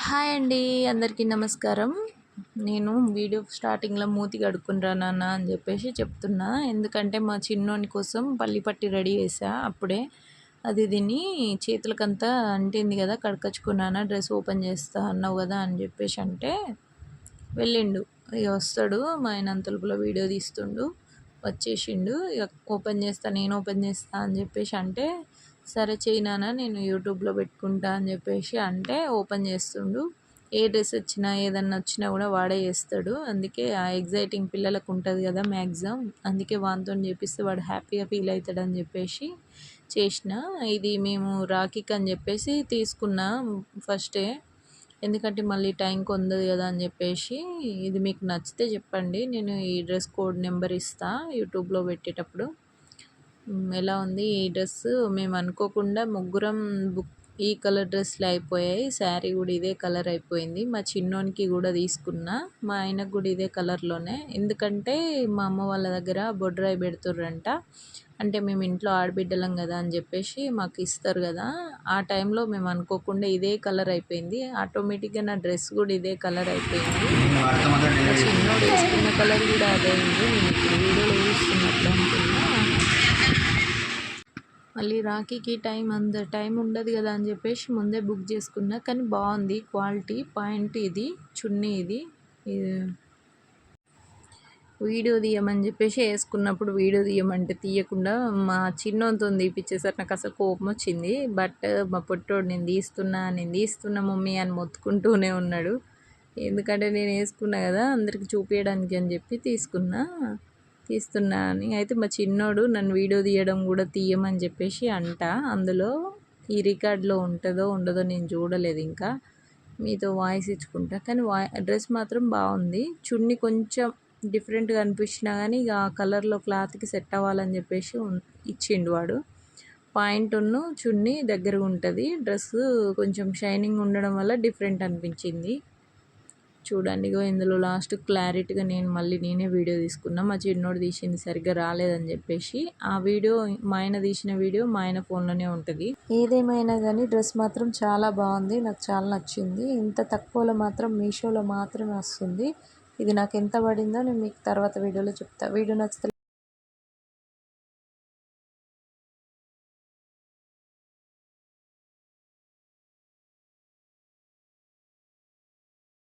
Hi అండి, అందరికీ నమస్కారం. నేను వీడియో స్టార్టింగ్‌లో మూతి కడుక్కునిరా నాన్న అని చెప్పేసి చెప్తున్నా. ఎందుకంటే మా చిన్నోని కోసం పల్లి పట్టి రెడీ చేశా అప్పుడే. అది దీన్ని చేతులకంతా అంటింది కదా, కడకచ్చుకున్నానా, డ్రెస్ ఓపెన్ చేస్తా అన్నావు కదా అని చెప్పేసి అంటే వెళ్ళిండు. ఇక వస్తాడు, మా ఆయన అంతలోపులో వీడియో తీస్తుండు. వచ్చేసిండు. ఇక ఓపెన్ చేస్తా, నేను ఓపెన్ చేస్తా అని చెప్పేసి అంటే, సరే చెయ్యి నాన్న నేను యూట్యూబ్లో పెట్టుకుంటా అని చెప్పేసి అంటే ఓపెన్ చేస్తుండు. ఏ డ్రెస్ వచ్చినా ఏదన్నా వచ్చినా కూడా వాడే చేస్తాడు. అందుకే ఆ ఎగ్జైటింగ్ పిల్లలకు ఉంటుంది కదా మ్యాక్సిమం, అందుకే వానితో చేపిస్తే వాడు హ్యాపీగా ఫీల్ అవుతాడని చెప్పేసి చేసిన. ఇది మేము రాఖీకి అని చెప్పేసి తీసుకున్నా ఫస్టే, ఎందుకంటే మళ్ళీ టైంకి అందదు కదా అని చెప్పేసి. ఇది మీకు నచ్చితే చెప్పండి, నేను ఈ డ్రెస్ కోడ్ నెంబర్ ఇస్తా యూట్యూబ్లో పెట్టేటప్పుడు. ఎలా ఉంది ఈ డ్రెస్సు? మేము అనుకోకుండా ముగ్గురం బుక్ ఈ కలర్ డ్రెస్సులు అయిపోయాయి. శారీ కూడా ఇదే కలర్ అయిపోయింది. మా చిన్నోనికి కూడా తీసుకున్నా, మా ఆయనకు కూడా ఇదే కలర్లోనే. ఎందుకంటే మా అమ్మ వాళ్ళ దగ్గర బొడ్రాయి పెడుతుర్రంట. అంటే మేము ఇంట్లో ఆడబిడ్డలం కదా అని చెప్పేసి మాకు ఇస్తారు కదా, ఆ టైంలో మేము అనుకోకుండా ఇదే కలర్ అయిపోయింది. ఆటోమేటిక్గా నా డ్రెస్ కూడా ఇదే కలర్ అయిపోయింది. మా చిన్నోడు వేసుకున్న కలర్ కూడా అదే అయింది. నేను ఇప్పుడు వీడియోలో చూస్తున్నట్లు అనుకున్నా. మళ్ళీ రాఖీకి టైం ఉండదు కదా అని చెప్పేసి ముందే బుక్ చేసుకున్నా. కానీ బాగుంది క్వాలిటీ. పాయింట్ ఇది, చున్నీ ఇది. వీడియో తీయమని చెప్పేసి వేసుకున్నప్పుడు వీడియో తీయమంటే తీయకుండా మా చిన్నోనితో తీపిచ్చేసరికి నాకు అసలు కోపం వచ్చింది. బట్ మా పొట్టోడు నేను తీస్తున్నా మమ్మీ అని మొత్తుకుంటూనే ఉన్నాడు. ఎందుకంటే నేను వేసుకున్నా కదా అందరికి చూపించడానికి అని చెప్పి తీస్తున్నా అని. అయితే మా చిన్నోడు నన్ను వీడియో తీయడం కూడా తీయమని చెప్పేసి అందులో ఈ రికార్డులో ఉంటుందో ఉండదో నేను చూడలేదు, ఇంకా మీతో వాయిస్ ఇచ్చుకుంటా. కానీ డ్రెస్ మాత్రం బాగుంది. చున్నీ కొంచెం డిఫరెంట్గా అనిపించినా కానీ ఇక ఆ కలర్లో క్లాత్కి సెట్ అవ్వాలని చెప్పేసి ఇచ్చిండు వాడు. పాయింట్ను చున్నీ దగ్గరగా ఉంటుంది. డ్రెస్సు కొంచెం షైనింగ్ ఉండడం వల్ల డిఫరెంట్ అనిపించింది. చూడండి, ఇగో ఇందులో లాస్ట్ క్లారిటీగా నేనే వీడియో తీసుకున్నా. మా చిన్నోడు తీసింది సరిగ్గా రాలేదని చెప్పేసి ఆ వీడియో, మా ఆయన తీసిన వీడియో మా ఆయన ఫోన్లోనే ఉంటుంది. ఏదేమైనా కానీ డ్రెస్ మాత్రం చాలా బాగుంది, నాకు చాలా నచ్చింది. ఇంత తక్కువలో మాత్రం మీషోలో మాత్రమే వస్తుంది. ఇది నాకు ఎంత పడిందో నేను మీకు తర్వాత వీడియోలో చెప్తా. వీడియో నచ్చితే